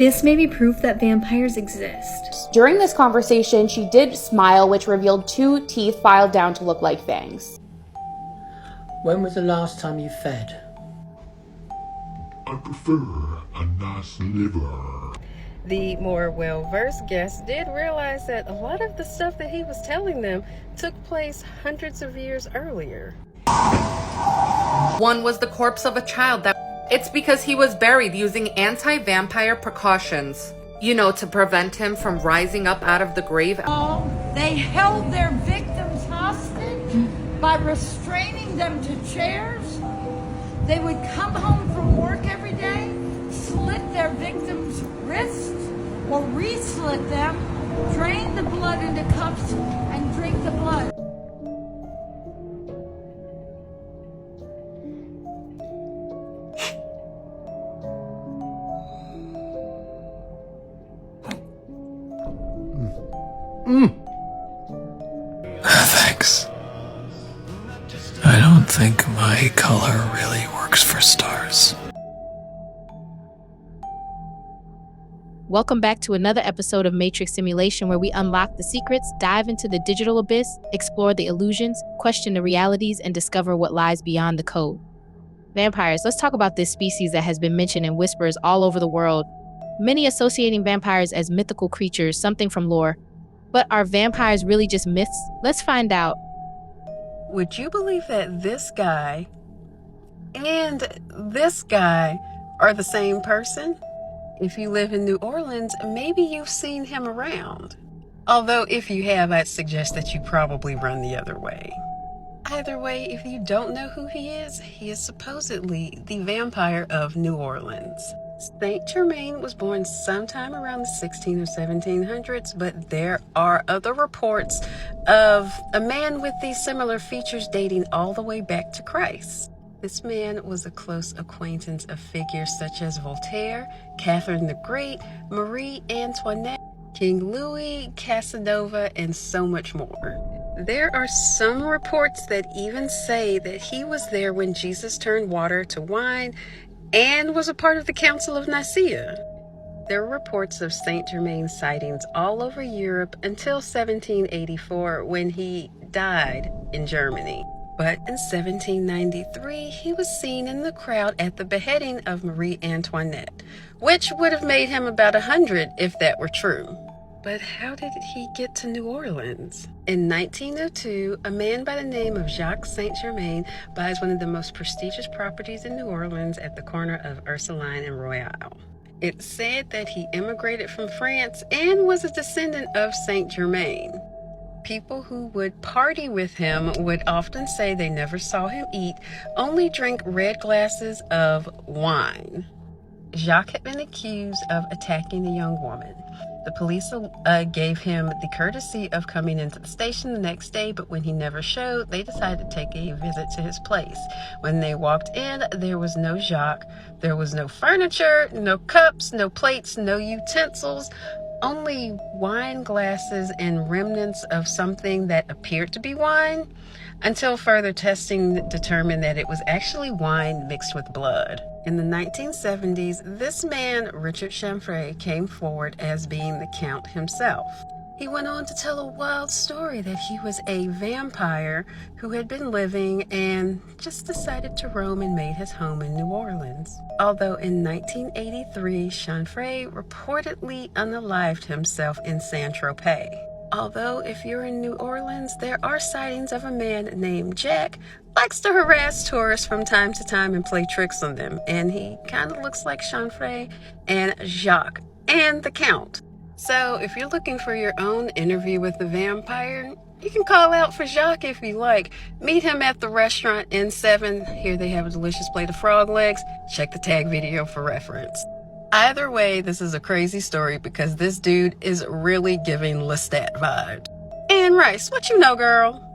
This may be proof that vampires exist. During this conversation, she did smile, which revealed 2 teeth filed down to look like fangs. When was the last time you fed? I prefer a nice liver. The more well-versed guests did realize that a lot of the stuff that he was telling them took place hundreds of years earlier. One was the corpse of a child it's because he was buried using anti-vampire precautions. You know, to prevent him from rising up out of the grave. They held their victims hostage by restraining them to chairs. They would come home from work every day, slit their victims' wrists or re-slit them, drain the blood into cups, and drink the blood. Thanks. I don't think my color really works for stars. Welcome back to another episode of Matrix Simulation, where we unlock the secrets, dive into the digital abyss, explore the illusions, question the realities, and discover what lies beyond the code. Vampires. Let's talk about this species that has been mentioned in whispers all over the world, many associating vampires as mythical creatures, something from lore. But are vampires really just myths? Let's find out. Would you believe that this guy and this guy are the same person? If you live in New Orleans, maybe you've seen him around. Although if you have, I'd suggest that you probably run the other way. Either way, if you don't know who he is supposedly the vampire of New Orleans. Saint Germain was born sometime around the 16 or 1700s, but there are other reports of a man with these similar features dating all the way back to Christ. This man was a close acquaintance of figures such as Voltaire, Catherine the Great, Marie Antoinette, King Louis, Casanova, and so much more. There are some reports that even say that he was there when Jesus turned water to wine and was a part of the Council of Nicaea. There were reports of Saint Germain sightings all over Europe until 1784, when he died in Germany. But in 1793, he was seen in the crowd at the beheading of Marie Antoinette, which would have made him about 100 if that were true. But how did he get to New Orleans? In 1902, a man by the name of Jacques Saint Germain buys one of the most prestigious properties in New Orleans at the corner of Ursuline and Royale. It's said that he immigrated from France and was a descendant of Saint Germain. People who would party with him would often say they never saw him eat, only drink red glasses of wine. Jacques had been accused of attacking a young woman. The police gave him the courtesy of coming into the station the next day, but when he never showed, they decided to take a visit to his place. When they walked in, there was no Jacques. There was no furniture, no cups, no plates, no utensils, only wine glasses and remnants of something that appeared to be wine, until further testing determined that it was actually wine mixed with blood. In the 1970s, this man, Richard Chanfray, came forward as being the Count himself. He went on to tell a wild story that he was a vampire who had been living and just decided to roam and made his home in New Orleans. Although in 1983, Chanfray reportedly unalived himself in Saint-Tropez. Although if you're in New Orleans, there are sightings of a man named Jack likes to harass tourists from time to time and play tricks on them. And he kind of looks like Chanfray and Jacques and the Count. So if you're looking for your own interview with the vampire, you can call out for Jacques if you like. Meet him at the restaurant N7. Here they have a delicious plate of frog legs. Check the tag video for reference. Either way, this is a crazy story because this dude is really giving Lestat vibes. And Rice, what you know, girl?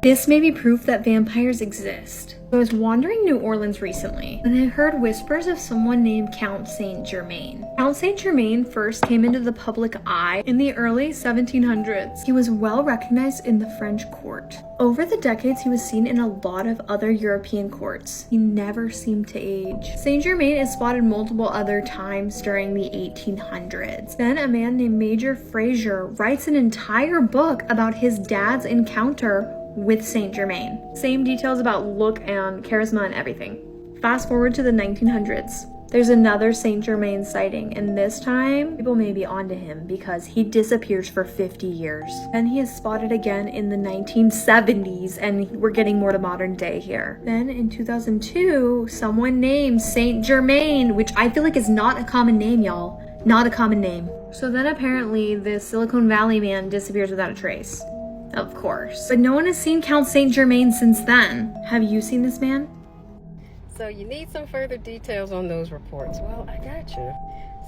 This may be proof that vampires exist. I was wandering New Orleans recently, and I heard whispers of someone named Count Saint Germain. Count Saint Germain first came into the public eye in the early 1700s. He was well recognized in the French court. Over the decades, he was seen in a lot of other European courts. He never seemed to age. Saint Germain is spotted multiple other times during the 1800s. Then a man named Major Fraser writes an entire book about his dad's encounter with Saint Germain. Same details about look and charisma and everything. Fast forward to the 1900s. There's another Saint Germain sighting, and this time, people may be onto him because he disappears for 50 years. Then he is spotted again in the 1970s, and we're getting more to modern day here. Then in 2002, someone named Saint Germain, which I feel like is not a common name, y'all. Not a common name. So then apparently the Silicon Valley man disappears without a trace. Of course. But no one has seen Count Saint Germain since then. Have you seen this man? So you need some further details on those reports. Well, I got you.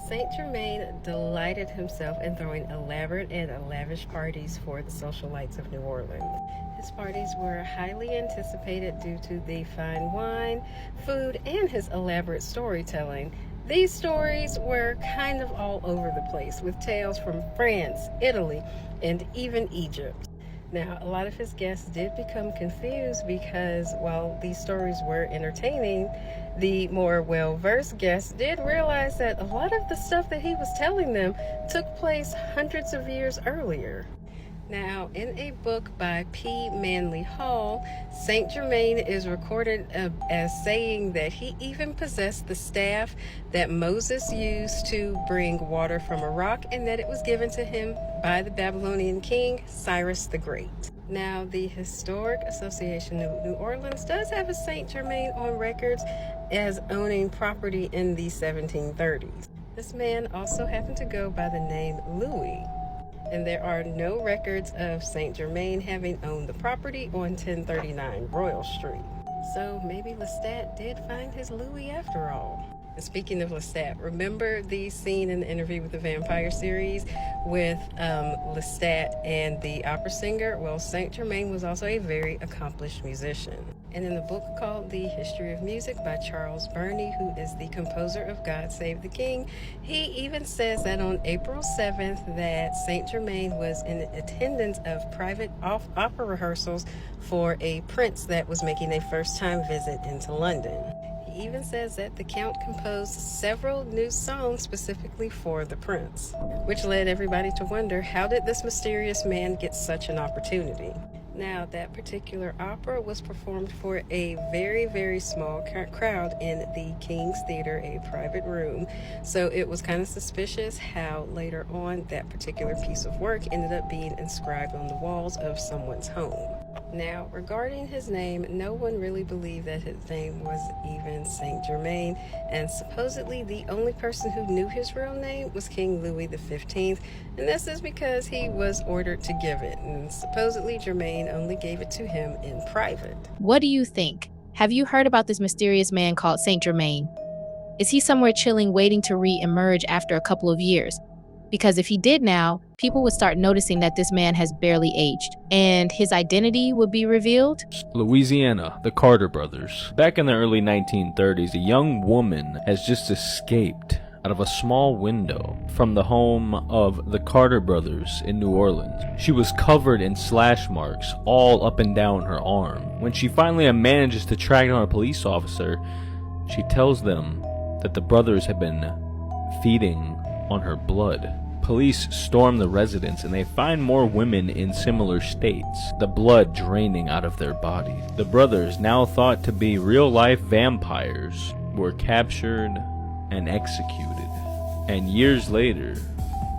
Saint Germain delighted himself in throwing elaborate and lavish parties for the socialites of New Orleans. His parties were highly anticipated due to the fine wine, food, and his elaborate storytelling. These stories were kind of all over the place, with tales from France, Italy, and even Egypt. Now, a lot of his guests did become confused because while these stories were entertaining, the more well-versed guests did realize that a lot of the stuff that he was telling them took place hundreds of years earlier. Now, in a book by P. Manly Hall, Saint Germain is recorded as saying that he even possessed the staff that Moses used to bring water from a rock, and that it was given to him by the Babylonian king Cyrus the Great. Now, the Historic Association of New Orleans does have a Saint Germain on records as owning property in the 1730s. This man also happened to go by the name Louis. And there are no records of Saint Germain having owned the property on 1039 Royal Street. So maybe Lestat did find his Louis after all. And speaking of Lestat, remember the scene in the Interview with the Vampire series with Lestat and the opera singer? Well, Saint Germain was also a very accomplished musician. And in the book called The History of Music by Charles Burney, who is the composer of God Save the King, he even says that on April 7th that Saint Germain was in attendance of private opera rehearsals for a prince that was making a first-time visit into London. He even says that the Count composed several new songs specifically for the prince, which led everybody to wonder, how did this mysterious man get such an opportunity? Now, that particular opera was performed for a very, very small crowd in the King's Theater, a private room. So it was kind of suspicious how later on that particular piece of work ended up being inscribed on the walls of someone's home. Now, regarding his name, no one really believed that his name was even Saint Germain, and supposedly the only person who knew his real name was King Louis XV, and this is because he was ordered to give it, and supposedly Germain only gave it to him in private. What do you think? Have you heard about this mysterious man called Saint Germain? Is he somewhere chilling, waiting to re-emerge after a couple of years? Because if he did now, people would start noticing that this man has barely aged, and his identity would be revealed. Louisiana, the Carter brothers. Back in the early 1930s, a young woman has just escaped out of a small window from the home of the Carter brothers in New Orleans. She was covered in slash marks all up and down her arm. When she finally manages to track down a police officer, she tells them that the brothers have been feeding on her blood. Police storm the residence and they find more women in similar states, the blood draining out of their bodies. The brothers, now thought to be real-life vampires, were captured and executed. And years later,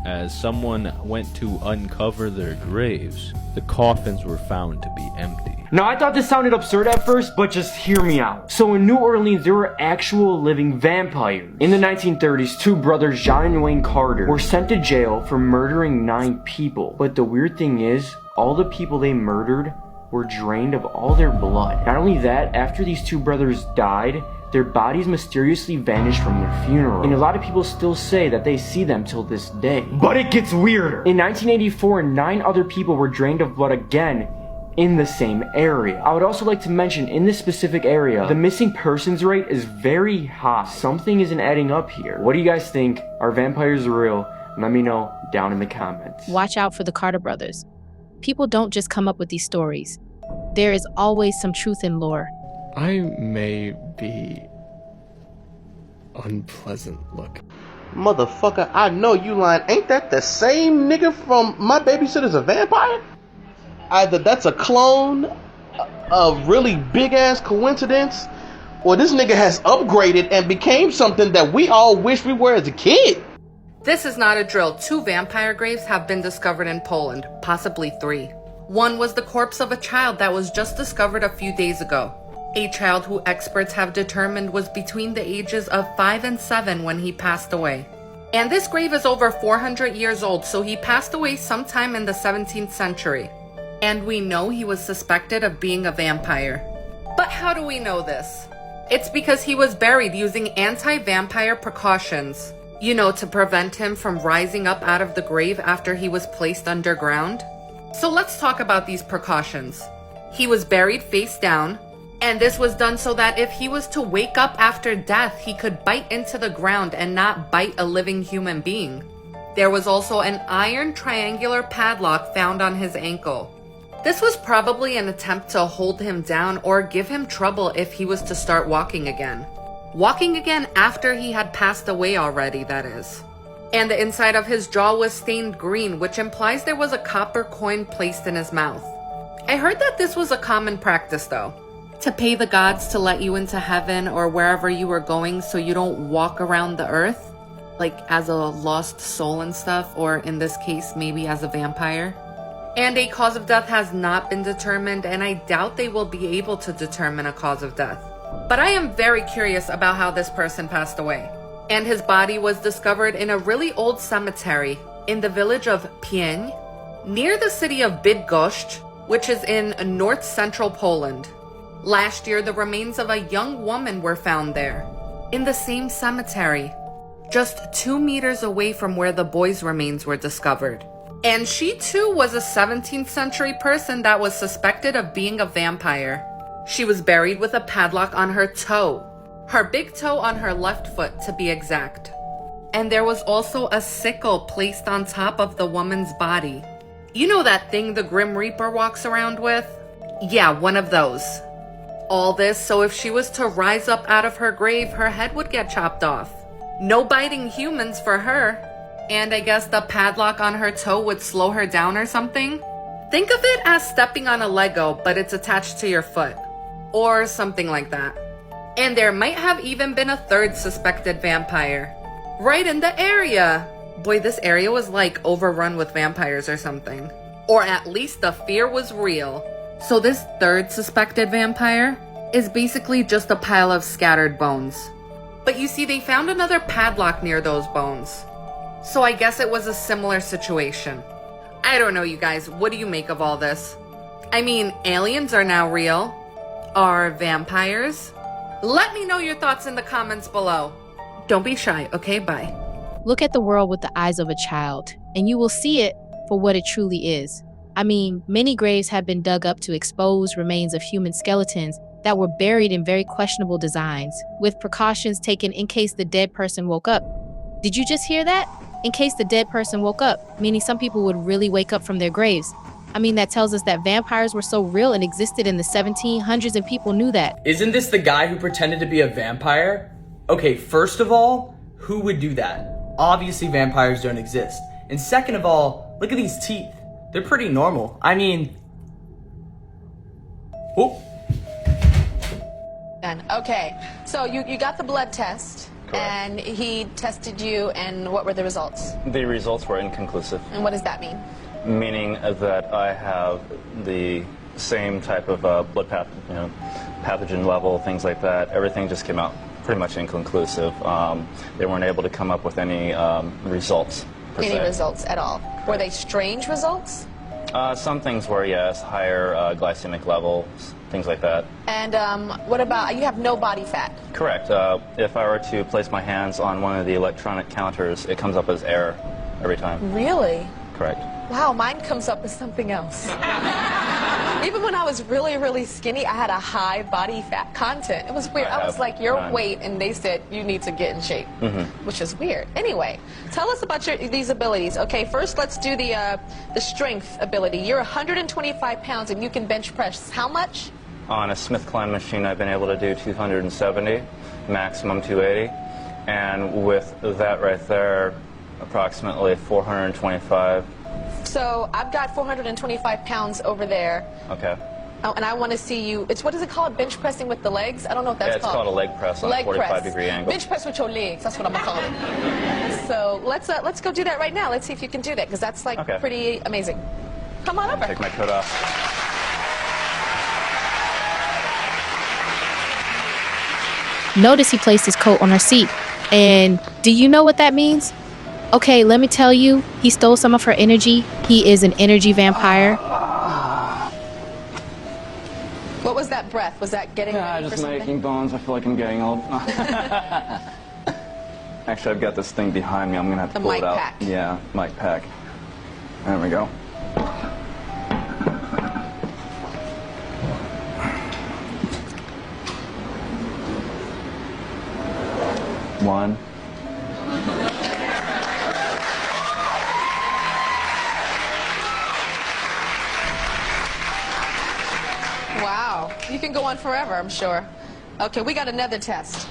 as someone went to uncover their graves, the coffins were found to be empty. Now, I thought this sounded absurd at first, but just hear me out. So in New Orleans, there were actual living vampires. In the 1930s, two brothers, John and Wayne Carter, were sent to jail for murdering 9 people. But the weird thing is, all the people they murdered were drained of all their blood. Not only that, after these two brothers died, their bodies mysteriously vanished from their funeral. And a lot of people still say that they see them till this day. But it gets weirder. In 1984, 9 other people were drained of blood again, in the same area. I would also like to mention, in this specific area, the missing persons rate is very high. Something isn't adding up here. What do you guys think? Are vampires real? Let me know down in the comments. Watch out for the Carter brothers. People don't just come up with these stories. There is always some truth in lore. I may be unpleasant looking. Motherfucker, I know you lying. Ain't that the same nigga from My Babysitter's a Vampire? Either that's a clone, a really big ass coincidence, or this nigga has upgraded and became something that we all wish we were as a kid. This is not a drill. 2 vampire graves have been discovered in Poland, possibly 3. One was the corpse of a child that was just discovered a few days ago. A child who experts have determined was between the ages of 5 and 7 when he passed away. And this grave is over 400 years old, so he passed away sometime in the 17th century. And we know he was suspected of being a vampire. But how do we know this? It's because he was buried using anti-vampire precautions. You know, to prevent him from rising up out of the grave after he was placed underground. So let's talk about these precautions. He was buried face down, and this was done so that if he was to wake up after death, he could bite into the ground and not bite a living human being. There was also an iron triangular padlock found on his ankle. This was probably an attempt to hold him down or give him trouble if he was to start walking again. Walking again after he had passed away already, that is. And the inside of his jaw was stained green, which implies there was a copper coin placed in his mouth. I heard that this was a common practice though, to pay the gods to let you into heaven or wherever you were going so you don't walk around the earth, like as a lost soul and stuff, or in this case, maybe as a vampire. And a cause of death has not been determined, and I doubt they will be able to determine a cause of death. But I am very curious about how this person passed away. And his body was discovered in a really old cemetery in the village of Pień, near the city of Bydgoszcz, which is in north central Poland. Last year, the remains of a young woman were found there, in the same cemetery, just 2 meters away from where the boy's remains were discovered. And she too was a 17th century person that was suspected of being a vampire. She was buried with a padlock on her toe, her big toe on her left foot to be exact. And there was also a sickle placed on top of the woman's body. You know that thing the Grim Reaper walks around with? Yeah, one of those. All this so if she was to rise up out of her grave, her head would get chopped off. No biting humans for her. And I guess the padlock on her toe would slow her down or something? Think of it as stepping on a Lego, but it's attached to your foot. Or something like that. And there might have even been a 3rd suspected vampire. Right in the area! Boy, this area was like overrun with vampires or something. Or at least the fear was real. So this 3rd suspected vampire is basically just a pile of scattered bones. But you see, they found another padlock near those bones. So I guess it was a similar situation. I don't know, you guys. What do you make of all this? I mean, aliens are now real. Are vampires? Let me know your thoughts in the comments below. Don't be shy, okay? Bye. Look at the world with the eyes of a child, and you will see it for what it truly is. I mean, many graves have been dug up to expose remains of human skeletons that were buried in very questionable designs, with precautions taken in case the dead person woke up. Did you just hear that? In case the dead person woke up, meaning some people would really wake up from their graves. I mean, that tells us that vampires were so real and existed in the 1700s and people knew that. Isn't this the guy who pretended to be a vampire? Okay, first of all, who would do that? Obviously vampires don't exist. And second of all, look at these teeth. They're pretty normal. I mean... Oh. Okay, so you got the blood test. Correct. And he tested you, and what were the results? The results were inconclusive. And what does that mean? Meaning that I have the same type of blood pathogen level, things like that. Everything just came out pretty much inconclusive. They weren't able to come up with any results, per se. Any results at all? Were they strange results? Some things were, yes, higher glycemic levels, things like that. And what about, you have no body fat? Correct. If I were to place my hands on one of the electronic counters, it comes up as error every time. Really? Correct. Wow, mine comes up as something else. Even when I was really, really skinny, I had a high body fat content. It was weird. I was like, your weight, and they said, you need to get in shape, which is weird. Anyway, tell us about these abilities. Okay, first let's do the strength ability. You're 125 pounds, and you can bench press how much? On a Smith Klein machine, I've been able to do 270, maximum 280. And with that right there, approximately 425. So I've got 425 pounds over there. Okay. Oh, and I want to see you. What is it called? Bench pressing with the legs? I don't know what that's called. It's called a leg press on a 45-degree angle. Bench press with your legs. That's what I'm gonna call it. So let's go do that right now. Let's see if you can do that, because that's like pretty amazing. Come on over. Take my coat off. Notice he placed his coat on her seat. And do you know what that means? Okay, let me tell you, he stole some of her energy. He is an energy vampire. What was that breath? Was that getting ready for just something? making bones. I feel like I'm getting old. Actually, I've got this thing behind me. I'm going to have to pull it out. The mic pack. Yeah, mic pack. There we go. One. Wow. You can go on forever, I'm sure. Okay, we got another test.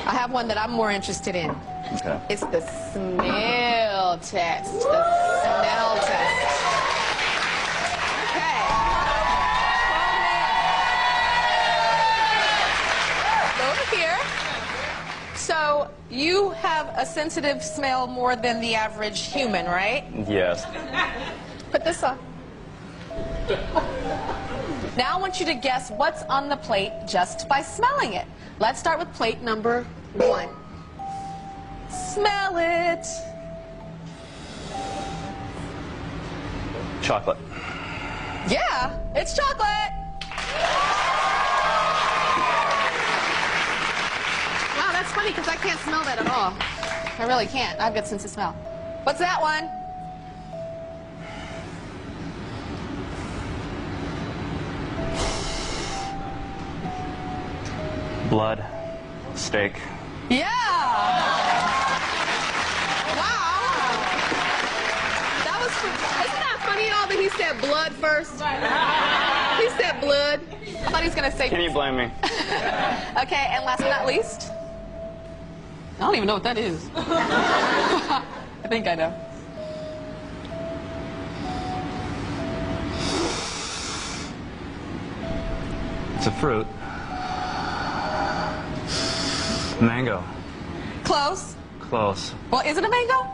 I have one that I'm more interested in. Okay. It's the smell test. The smell test. Okay. Over here. So you have a sensitive smell more than the average human, right? Yes. Put this on. Now I want you to guess what's on the plate just by smelling it. Let's start with plate number 1. Smell it. Chocolate. Yeah, it's chocolate. Wow, that's funny because I can't smell that at all. I really can't. I have good sense of smell. What's that one? Blood. Steak. Yeah! Wow! That was, isn't that funny at all that he said blood first? He said blood. I thought he was going to say... Can you blame me? Okay, and last but not least... I don't even know what that is. I think I know. It's a fruit. Mango. Close. Close. Well, is it a mango?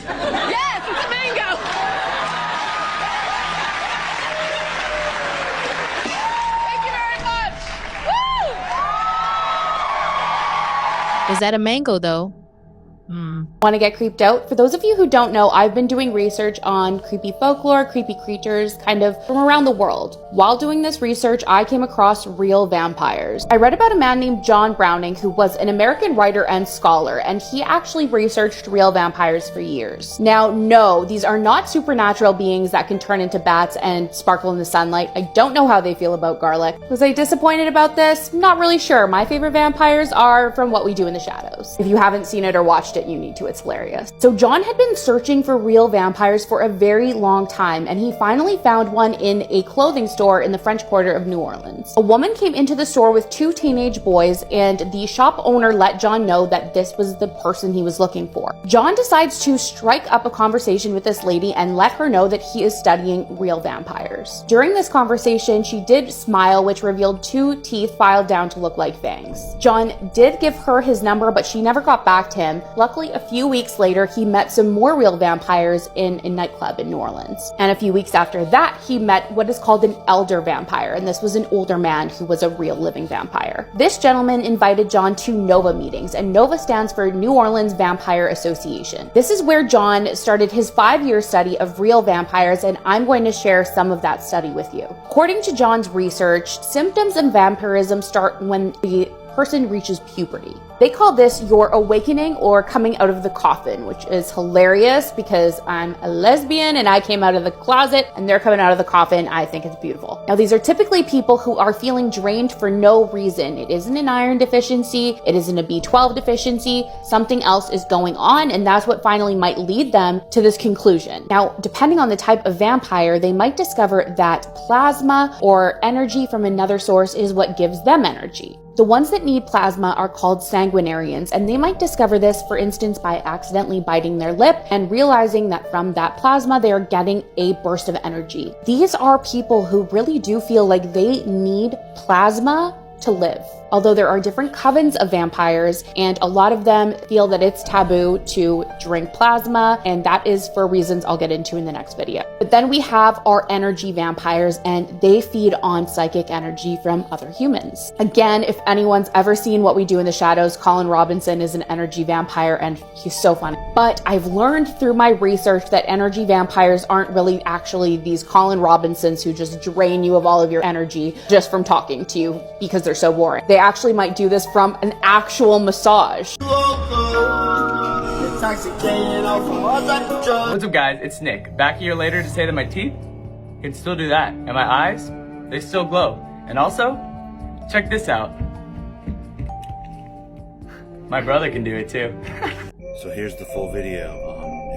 Yes, it's a mango! Thank you very much! Woo! Was that a mango, though? Want to get creeped out? For those of you who don't know, I've been doing research on creepy folklore, creepy creatures, kind of from around the world. While doing this research, I came across real vampires. I read about a man named John Browning who was an American writer and scholar, and he actually researched real vampires for years. Now, no, these are not supernatural beings that can turn into bats and sparkle in the sunlight. I don't know how they feel about garlic. Was I disappointed about this? Not really sure. My favorite vampires are from What We Do in the Shadows. If you haven't seen it or watched it, you need to. It's hilarious. So John had been searching for real vampires for a very long time, and he finally found one in a clothing store in the French Quarter of New Orleans. A woman came into the store with 2 teenage boys, and the shop owner let John know that this was the person he was looking for. John decides to strike up a conversation with this lady and let her know that he is studying real vampires. During this conversation, she did smile, which revealed 2 teeth filed down to look like fangs. John did give her his number, but she never got back to him. Luckily, a few weeks later, he met some more real vampires in a nightclub in New Orleans. And a few weeks after that, he met what is called an elder vampire, and this was an older man who was a real living vampire. This gentleman invited John to NOVA meetings, and NOVA stands for New Orleans Vampire Association. This is where John started his 5-year study of real vampires, and I'm going to share some of that study with you. According to John's research, symptoms of vampirism start when the person reaches puberty. They call this your awakening or coming out of the coffin, which is hilarious because I'm a lesbian and I came out of the closet and they're coming out of the coffin. I think it's beautiful. Now, these are typically people who are feeling drained for no reason. It isn't an iron deficiency. It isn't a B12 deficiency. Something else is going on, and that's what finally might lead them to this conclusion. Now, depending on the type of vampire, they might discover that plasma or energy from another source is what gives them energy. The ones that need plasma are called sanguinarians, and they might discover this, for instance, by accidentally biting their lip and realizing that from that plasma, they are getting a burst of energy. These are people who really do feel like they need plasma to live. Although there are different covens of vampires, and a lot of them feel that it's taboo to drink plasma, and that is for reasons I'll get into in the next video. But then we have our energy vampires, and they feed on psychic energy from other humans. Again, if anyone's ever seen What We Do in the Shadows, Colin Robinson is an energy vampire, and he's so funny. But I've learned through my research that energy vampires aren't really actually these Colin Robinsons who just drain you of all of your energy just from talking to you because they're so boring. They actually might do this from an actual massage. What's up, guys? It's Nick. Back a year later to say that my teeth can still do that, and my eyes, they still glow. And also, check this out. My brother can do it too. So here's the full video.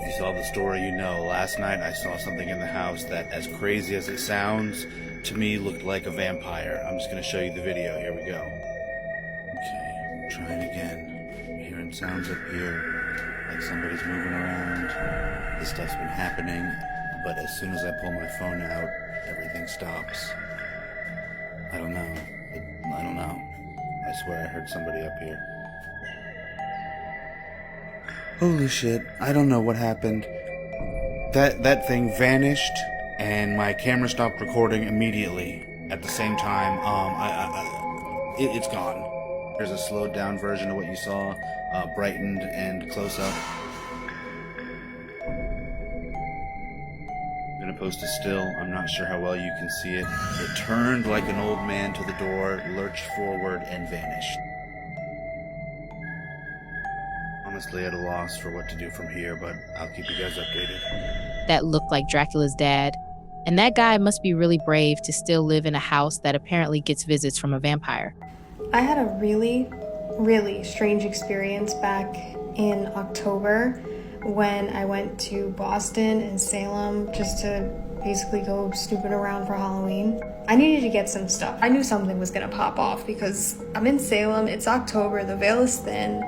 If you saw the story, you know, last night I saw something in the house that, as crazy as it sounds, to me looked like a vampire. I'm just gonna show you the video. Here we go. Okay, trying again. I'm hearing sounds up here, like somebody's moving around. This stuff's been happening, but as soon as I pull my phone out, everything stops. I don't know. I don't know. I swear I heard somebody up here. Holy shit, I don't know what happened. That thing vanished, and my camera stopped recording immediately. At the same time, it's gone. There's a slowed down version of what you saw, brightened and close up. I'm gonna post a still. I'm not sure how well you can see it. It turned like an old man to the door, lurched forward, and vanished. Honestly at a loss for what to do from here, but I'll keep you guys updated. That looked like Dracula's dad. And that guy must be really brave to still live in a house that apparently gets visits from a vampire. I had a really, really strange experience back in October when I went to Boston and Salem just to basically go snooping around for Halloween. I needed to get some stuff. I knew something was gonna pop off because I'm in Salem, it's October, the veil is thin.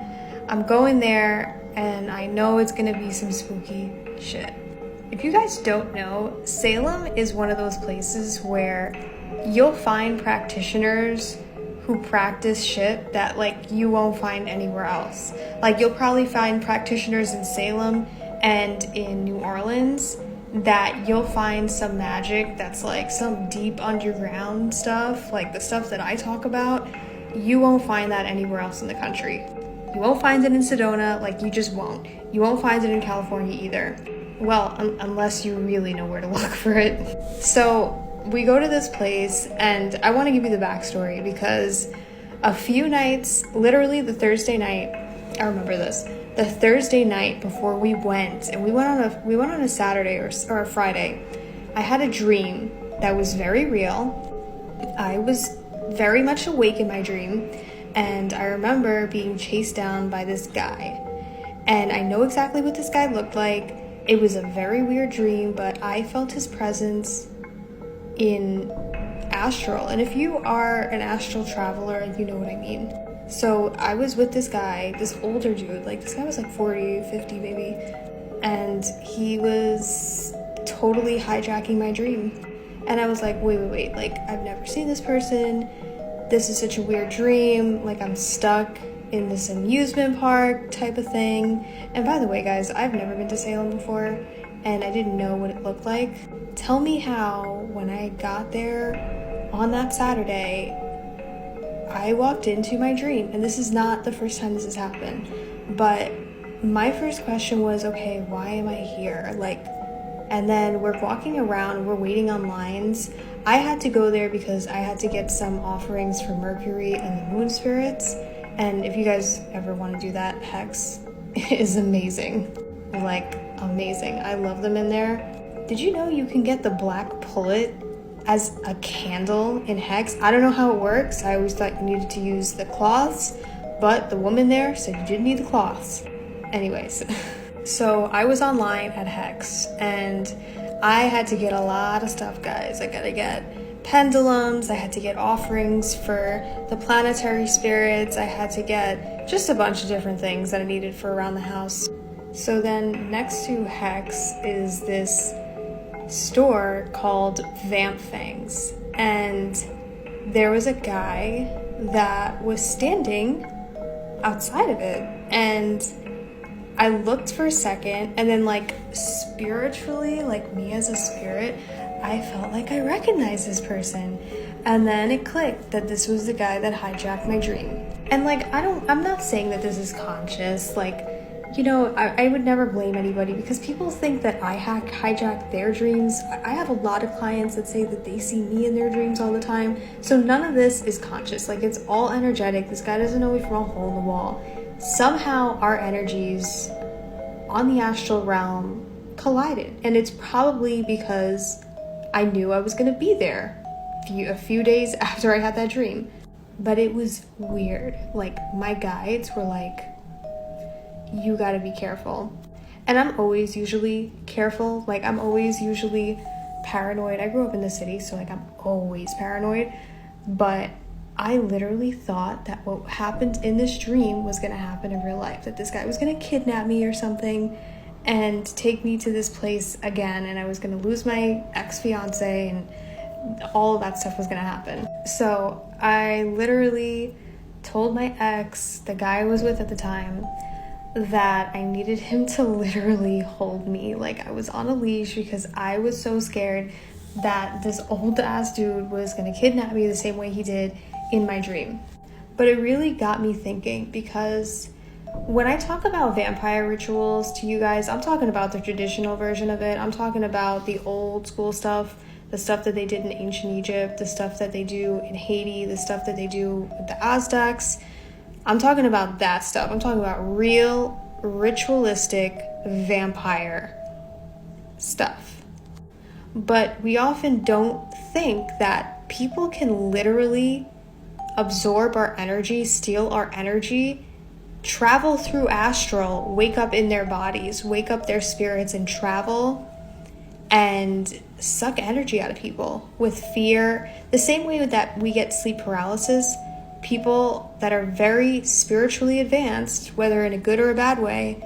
I'm going there and I know it's gonna be some spooky shit. If you guys don't know, Salem is one of those places where you'll find practitioners who practice shit that like you won't find anywhere else. Like you'll probably find practitioners in Salem and in New Orleans that you'll find some magic that's like some deep underground stuff, like the stuff that I talk about. You won't find that anywhere else in the country. You won't find it in Sedona, like you just won't. You won't find it in California either. Well, unless you really know where to look for it. So we go to this place, and I want to give you the backstory because a few nights, literally the Thursday night, I remember this, the Thursday night before we went, and we went on a Saturday or a Friday, I had a dream that was very real. I was very much awake in my dream, and I remember being chased down by this guy. And I know exactly what this guy looked like. It was a very weird dream, but I felt his presence in astral. And if you are an astral traveler, you know what I mean. So I was with this guy, this older dude, like this guy was like 40, 50 maybe. And he was totally hijacking my dream. And I was like, wait, like I've never seen this person. This is such a weird dream. Like I'm stuck in this amusement park type of thing. And by the way, guys, I've never been to Salem before and I didn't know what it looked like. Tell me how, when I got there on that Saturday, I walked into my dream, and this is not the first time this has happened, but my first question was, okay, why am I here? Like, and then we're walking around, we're waiting on lines. I had to go there because I had to get some offerings for Mercury and the moon spirits. And if you guys ever want to do that, Hex is amazing. Like, amazing. I love them in there. Did you know you can get the black pullet as a candle in Hex? I don't know how it works. I always thought you needed to use the cloths, but the woman there said you didn't need the cloths. Anyways, so I was online at Hex and I had to get a lot of stuff, guys. I gotta get pendulums, I had to get offerings for the planetary spirits, I had to get just a bunch of different things that I needed for around the house. So then next to Hex is this store called Vamp Fangs, and there was a guy that was standing outside of it, and I looked for a second, and then like spiritually, like me as a spirit, I felt like I recognized this person. And then it clicked that this was the guy that hijacked my dream. And like, I'm not saying that this is conscious, like, you know, I would never blame anybody because people think that I hijack their dreams. I have a lot of clients that say that they see me in their dreams all the time. So none of this is conscious, like it's all energetic. This guy doesn't know me from a hole in the wall. Somehow our energies on the astral realm collided, and it's probably because I knew I was gonna be there a few days after I had that dream. But it was weird. Like, my guides were like, you gotta be careful. And I'm always usually careful. Like, I'm always usually paranoid. I grew up in the city, so like I'm always paranoid. But I literally thought that what happened in this dream was gonna happen in real life, that this guy was gonna kidnap me or something and take me to this place again, and I was gonna lose my ex-fiance, and all of that stuff was gonna happen. So I literally told my ex, the guy I was with at the time, that I needed him to literally hold me. Like, I was on a leash because I was so scared that this old ass dude was gonna kidnap me the same way he did in my dream. But it really got me thinking, because when I talk about vampire rituals to you guys, I'm talking about the traditional version of it. I'm talking about the old school stuff, the stuff that they did in ancient Egypt, the stuff that they do in Haiti, the stuff that they do with the Aztecs. I'm talking about that stuff. I'm talking about real ritualistic vampire stuff. But we often don't think that people can literally absorb our energy, steal our energy, travel through astral, wake up in their bodies, wake up their spirits and travel and suck energy out of people with fear. The same way that we get sleep paralysis, people that are very spiritually advanced, whether in a good or a bad way,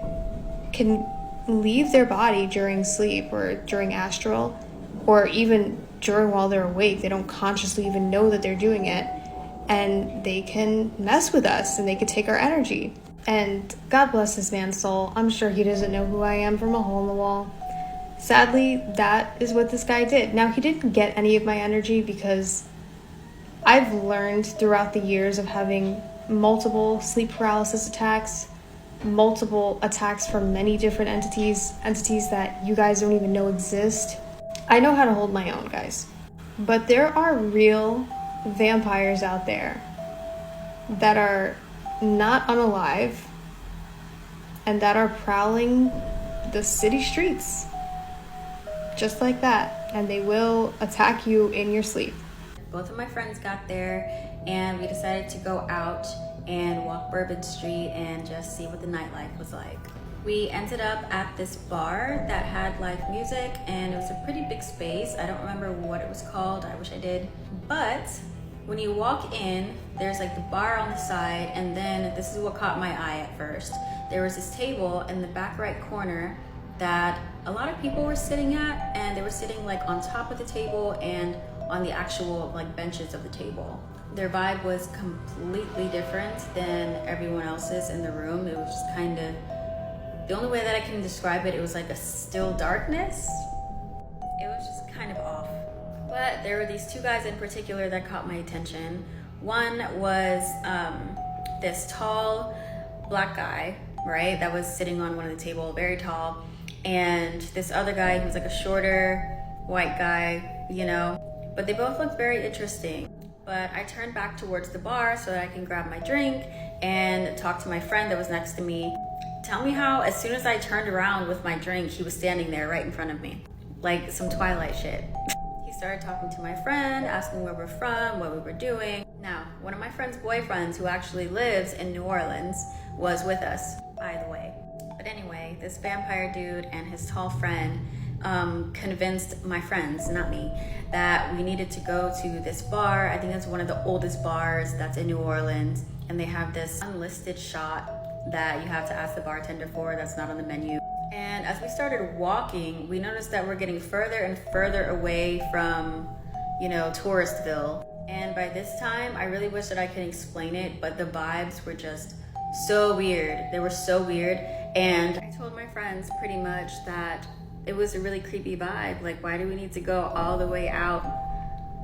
can leave their body during sleep or during astral, or even during while they're awake. They don't consciously even know that they're doing it, and they can mess with us and they can take our energy. And God bless this man's soul. I'm sure he doesn't know who I am from a hole in the wall. Sadly, that is what this guy did. Now, he didn't get any of my energy because I've learned throughout the years of having multiple sleep paralysis attacks, multiple attacks from many different entities that you guys don't even know exist. I know how to hold my own, guys. But there are real vampires out there that are not unalive and that are prowling the city streets just like that, and they will attack you in your sleep. Both of my friends got there and we decided to go out and walk Bourbon Street and just see what the nightlife was like. We ended up at this bar that had live music, and it was a pretty big space. I don't remember what it was called, I wish I did. But when you walk in, there's like the bar on the side, and then this is what caught my eye at first. There was this table in the back right corner that a lot of people were sitting at, and they were sitting like on top of the table and on the actual like benches of the table. Their vibe was completely different than everyone else's in the room. It was just kind of, the only way that I can describe it, it was like a still darkness. It was just kind of off. But there were these two guys in particular that caught my attention. One was this tall black guy, right, that was sitting on one of the table, very tall. And this other guy who was like a shorter white guy, you know. but they both looked very interesting. But I turned back towards the bar so that I can grab my drink and talk to my friend that was next to me. Tell me how, as soon as I turned around with my drink, he was standing there right in front of me. Like some Twilight shit. He started talking to my friend, asking where we're from, what we were doing. Now, one of my friend's boyfriends, who actually lives in New Orleans, was with us, by the way. But anyway, this vampire dude and his tall friend convinced my friends, not me, that we needed to go to this bar. I think it's one of the oldest bars that's in New Orleans, and they have this unlisted shot that you have to ask the bartender for that's not on the menu. And as we started walking, we noticed that we're getting further and further away from, you know, Touristville. And by this time, I really wish that I could explain it, but the vibes were just so weird. They were so weird. And I told my friends pretty much that it was a really creepy vibe. Like, why do we need to go all the way out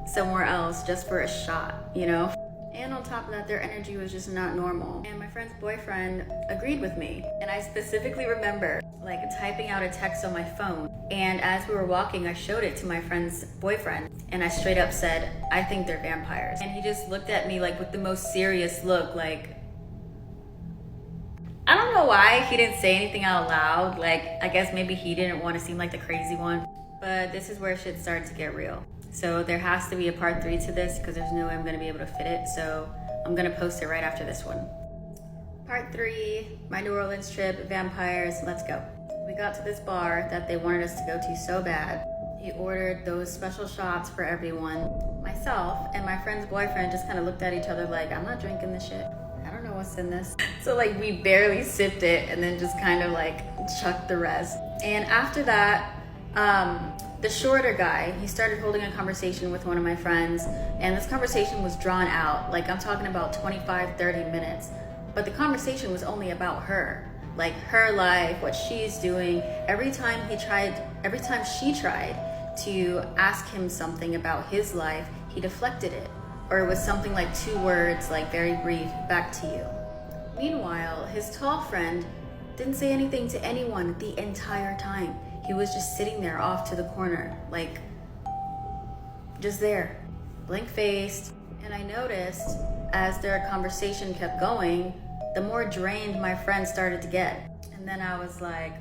somewhere else just for a shot, you know? And on top of that, their energy was just not normal. And my friend's boyfriend agreed with me. And I specifically remember like typing out a text on my phone. And as we were walking, I showed it to my friend's boyfriend. And I straight up said, I think they're vampires. And he just looked at me like with the most serious look, like, I don't know why he didn't say anything out loud. Like, I guess maybe he didn't want to seem like the crazy one. But this is where shit started to get real. So there has to be a part 3 to this because there's no way I'm going to be able to fit it. So I'm going to post it right after this one. Part 3, my New Orleans trip, vampires, let's go. We got to this bar that they wanted us to go to so bad. He ordered those special shots for everyone. Myself and my friend's boyfriend just kind of looked at each other like, I'm not drinking this shit. I don't know what's in this. So like we barely sipped it and then just kind of like chucked the rest. And after that, the shorter guy, he started holding a conversation with one of my friends, and this conversation was drawn out. Like, I'm talking about 25, 30 minutes. But the conversation was only about her. Like, her life, what she's doing. Every time she tried to ask him something about his life, he deflected it. Or it was something like 2 words, like very brief, back to you. Meanwhile, his tall friend didn't say anything to anyone the entire time. He was just sitting there off to the corner, like, just there, blank-faced. And I noticed as their conversation kept going, the more drained my friend started to get. And then I was like,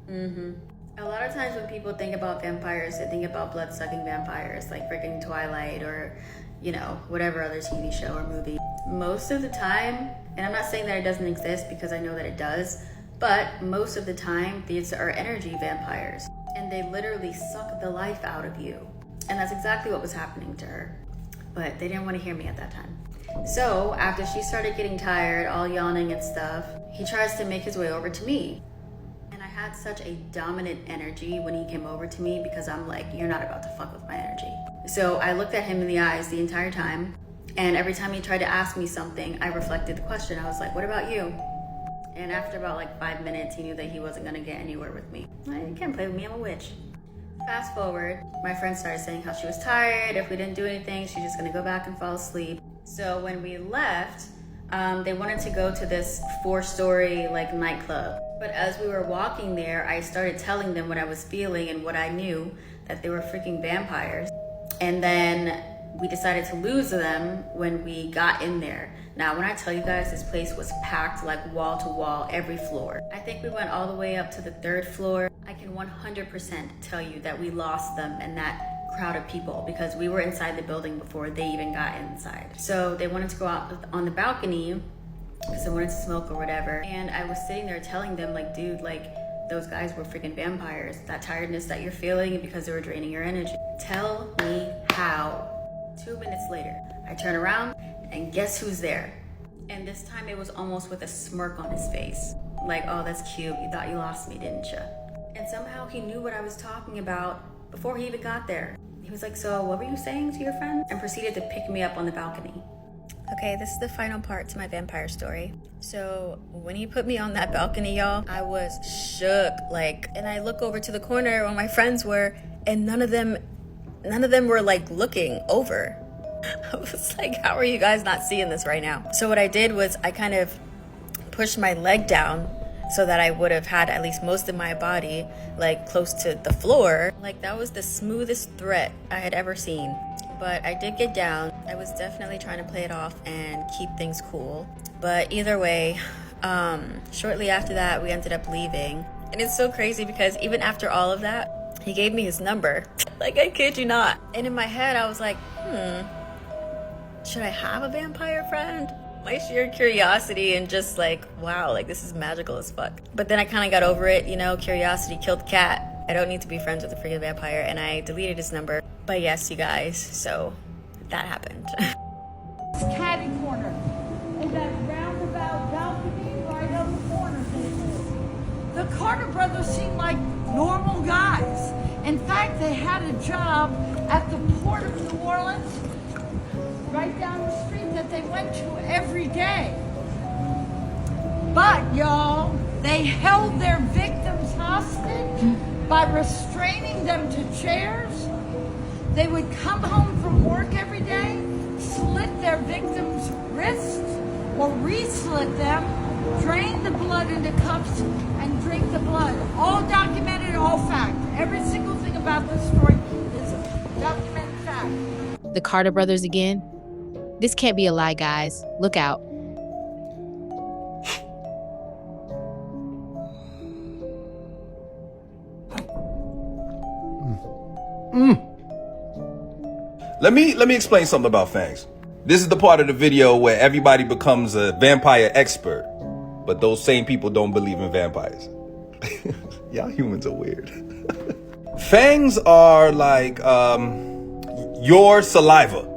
A lot of times when people think about vampires, they think about blood-sucking vampires, like freaking Twilight or, you know, whatever other TV show or movie. Most of the time, and I'm not saying that it doesn't exist because I know that it does, but most of the time, these are energy vampires, and they literally suck the life out of you. And that's exactly what was happening to her. But they didn't want to hear me at that time. So after she started getting tired, all yawning and stuff, he tries to make his way over to me. And I had such a dominant energy when he came over to me because I'm like, you're not about to fuck with my energy. So I looked at him in the eyes the entire time, and every time he tried to ask me something, I reflected the question. I was like, what about you? And after about like 5 minutes, he knew that he wasn't gonna get anywhere with me. You can't play with me, I'm a witch. Fast forward, my friend started saying how she was tired. If we didn't do anything, she's just gonna go back and fall asleep. So when we left, they wanted to go to this 4-story like nightclub. But as we were walking there, I started telling them what I was feeling and what I knew, that they were freaking vampires. And then we decided to lose them when we got in there. Now, when I tell you guys, this place was packed like wall to wall, every floor. I think we went all the way up to the 3rd floor. I can 100% tell you that we lost them and that crowd of people because we were inside the building before they even got inside. So they wanted to go out on the balcony because they wanted to smoke or whatever. And I was sitting there telling them like, dude, like those guys were freaking vampires. That tiredness that you're feeling because they were draining your energy. Tell me how. 2 minutes later, I turn around and guess who's there? And this time it was almost with a smirk on his face. Like, oh, that's cute. You thought you lost me, didn't you? And somehow he knew what I was talking about before he even got there. He was like, so what were you saying to your friend? And proceeded to pick me up on the balcony. Okay, this is the final part to my vampire story. So when he put me on that balcony, y'all, I was shook. Like, and I look over to the corner where my friends were, and none of them were like looking over. I was like, how are you guys not seeing this right now? So what I did was I kind of pushed my leg down so that I would have had at least most of my body like close to the floor. Like that was the smoothest threat I had ever seen. but I did get down. I was definitely trying to play it off and keep things cool. But either way, shortly after that, we ended up leaving. And it's so crazy because even after all of that, he gave me his number. Like, I kid you not. And in my head, I was like, should I have a vampire friend? My sheer curiosity and just like, wow, like this is magical as fuck. But then I kind of got over it, you know, curiosity killed the cat. I don't need to be friends with a freaking vampire, and I deleted his number. But yes, you guys, so that happened. It's catty corner. And that roundabout balcony right on the corner there. The Carter brothers seem like normal guys. In fact, they had a job at the Port of New Orleans, right down the street that they went to every day. But y'all, they held their victims hostage by restraining them to chairs. They would come home from work every day, slit their victims' wrists or re-slit them, drain the blood into cups and drink the blood. All documented, all fact. Every single thing about this story is documented fact. The Carter brothers again? This can't be a lie, guys. Look out. Let me explain something about fangs. This is the part of the video where everybody becomes a vampire expert, but those same people don't believe in vampires. Y'all humans are weird. Fangs are like your saliva.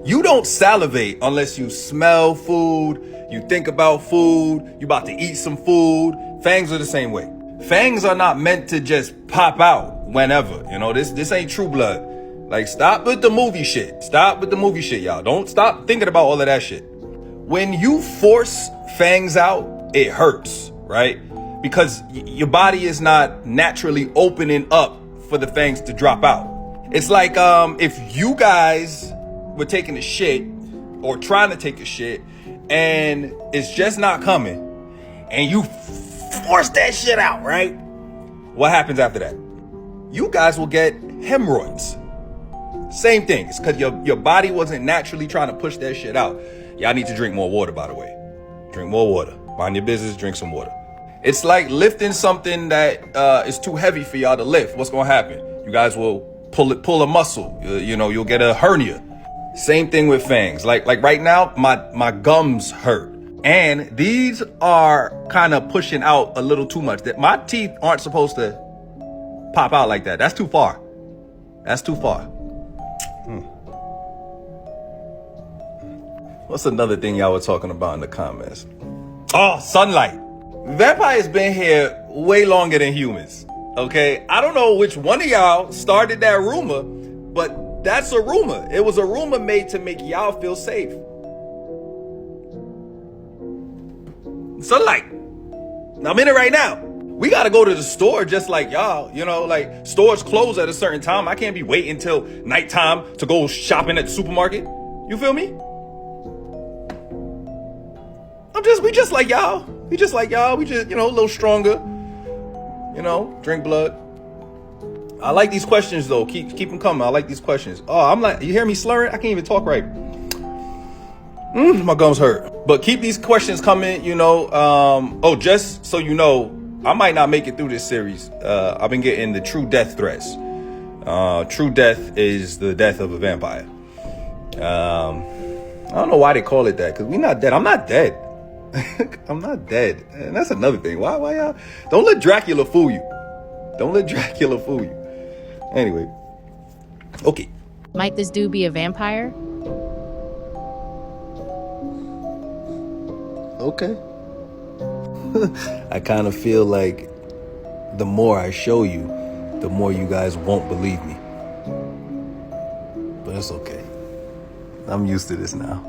You don't salivate unless you smell food, you think about food, you about to eat some food. Fangs are the same way. Fangs are not meant to just pop out whenever. You know, this ain't True Blood. Like, stop with the movie shit. Stop with the movie shit, y'all. Don't stop thinking about all of that shit. When you force fangs out, it hurts, right? Because your body is not naturally opening up for the fangs to drop out. It's like if you guys were taking a shit or trying to take a shit and it's just not coming and you force that shit out, right? What happens after that? You guys will get hemorrhoids. Same thing. It's because your body wasn't naturally trying to push that shit out. Y'all need to drink more water, by the way. Drink more water. Mind your business, drink some water. It's like lifting something that is too heavy for y'all to lift. What's gonna happen? You guys will pull a muscle. You know, you'll get a hernia. Same thing with fangs. Like right now, my gums hurt. And these are kind of pushing out a little too much. That my teeth aren't supposed to pop out like that. That's too far. That's too far. What's another thing y'all were talking about in the comments? Oh, sunlight. Vampires been here way longer than humans. Okay? I don't know which one of y'all started that rumor, but that's a rumor. It was a rumor made to make y'all feel safe. Sunlight. I'm in it right now. We gotta go to the store just like y'all. You know, like stores close at a certain time. I can't be waiting until nighttime to go shopping at the supermarket. You feel me? We just like y'all. We just like y'all. We just, you know, a little stronger. You know, drink blood. I like these questions though. Keep them coming. I like these questions. Oh, I'm like, you hear me slurring? I can't even talk right. My gums hurt. But keep these questions coming, you know. Oh, just so you know, I might not make it through this series. I've been getting the true death threats. True death is the death of a vampire. I don't know why they call it that, because we're not dead. I'm not dead. I'm not dead. And that's another thing. Why y'all? Don't let Dracula fool you. Don't let Dracula fool you. Anyway. Okay. Might this dude be a vampire? Okay. I kind of feel like the more I show you, the more you guys won't believe me. But it's okay. I'm used to this now.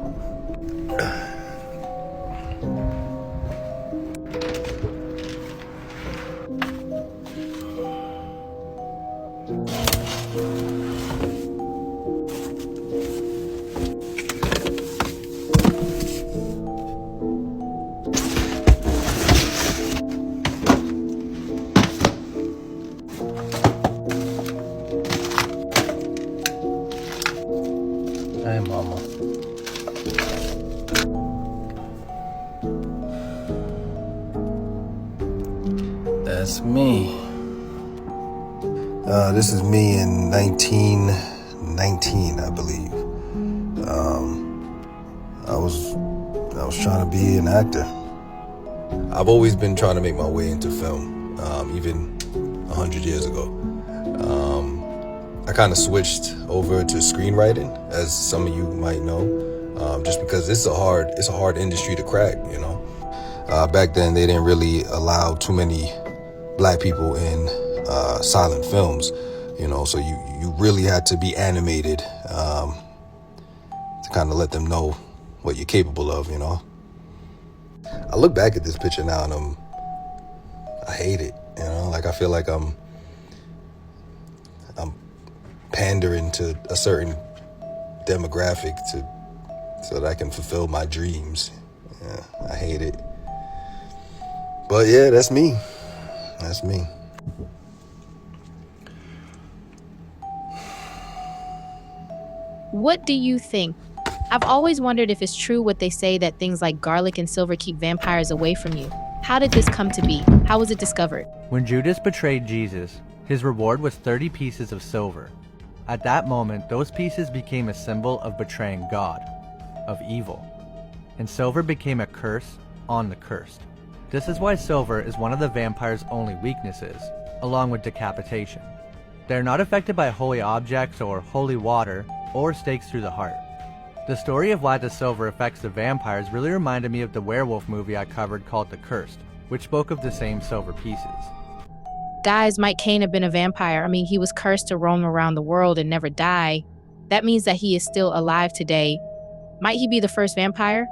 This is me in 1919, I believe. I was trying to be an actor. I've always been trying to make my way into film, even 100 years ago. I kind of switched over to screenwriting, as some of you might know, just because it's a hard industry to crack, you know. Back then, they didn't really allow too many black people in silent films, you know, so you really had to be animated to kind of let them know what you're capable of, you know. I look back at this picture now and I hate it, you know, like I feel like I'm pandering to a certain demographic so that I can fulfill my dreams. Yeah, I hate it. But yeah, that's me. That's me. What do you think? I've always wondered if it's true what they say that things like garlic and silver keep vampires away from you. How did this come to be? How was it discovered? When Judas betrayed Jesus, his reward was 30 pieces of silver. At that moment, those pieces became a symbol of betraying God, of evil. And silver became a curse on the cursed. This is why silver is one of the vampire's only weaknesses, along with decapitation. They are not affected by holy objects or holy water or stakes through the heart. The story of why the silver affects the vampires really reminded me of the werewolf movie I covered called The Cursed, which spoke of the same silver pieces. Guys, might Caine have been a vampire? I mean, he was cursed to roam around the world and never die. That means that he is still alive today. Might he be the first vampire?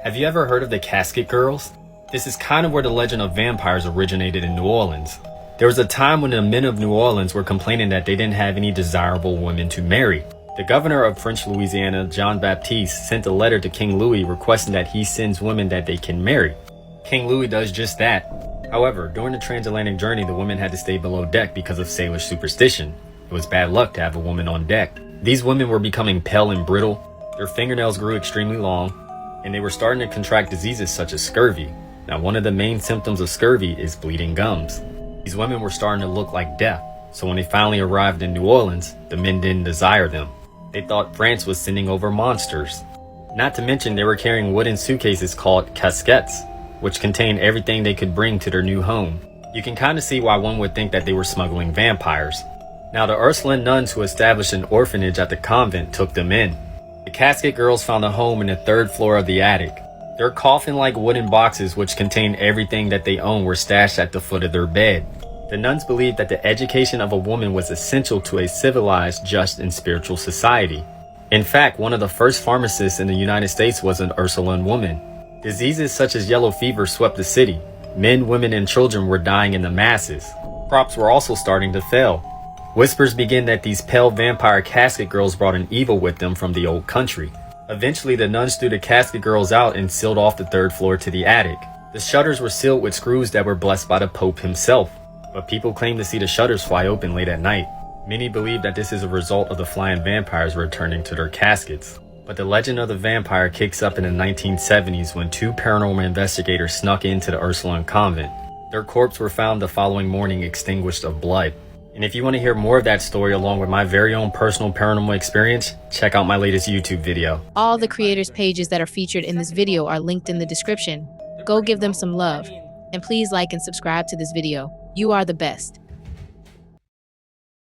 Have you ever heard of the Casket Girls? This is kind of where the legend of vampires originated in New Orleans. There was a time when the men of New Orleans were complaining that they didn't have any desirable women to marry. The governor of French Louisiana, John Baptiste, sent a letter to King Louis requesting that he sends women that they can marry. King Louis does just that. However, during the transatlantic journey, the women had to stay below deck because of sailor superstition. It was bad luck to have a woman on deck. These women were becoming pale and brittle, their fingernails grew extremely long, and they were starting to contract diseases such as scurvy. Now, one of the main symptoms of scurvy is bleeding gums. These women were starting to look like death, so when they finally arrived in New Orleans, the men didn't desire them. They thought France was sending over monsters. Not to mention they were carrying wooden suitcases called casquettes, which contained everything they could bring to their new home. You can kind of see why one would think that they were smuggling vampires. Now, the Ursuline nuns who established an orphanage at the convent took them in. The Casket Girls found a home in the 3rd floor of the attic. Their coffin-like wooden boxes which contained everything that they owned were stashed at the foot of their bed. The nuns believed that the education of a woman was essential to a civilized, just, and spiritual society. In fact, one of the first pharmacists in the United States was an Ursuline woman. Diseases such as yellow fever swept the city. Men, women, and children were dying in the masses. Crops were also starting to fail. Whispers began that these pale vampire casket girls brought an evil with them from the old country. Eventually, the nuns threw the casket girls out and sealed off the 3rd floor to the attic. The shutters were sealed with screws that were blessed by the Pope himself. But people claim to see the shutters fly open late at night. Many believe that this is a result of the flying vampires returning to their caskets. But the legend of the vampire kicks up in the 1970s when 2 paranormal investigators snuck into the Ursuline convent. Their corpses were found the following morning extinguished of blood. And if you want to hear more of that story along with my very own personal paranormal experience, check out my latest YouTube video. All the creators' pages that are featured in this video are linked in the description. Go give them some love. And please like and subscribe to this video. You are the best.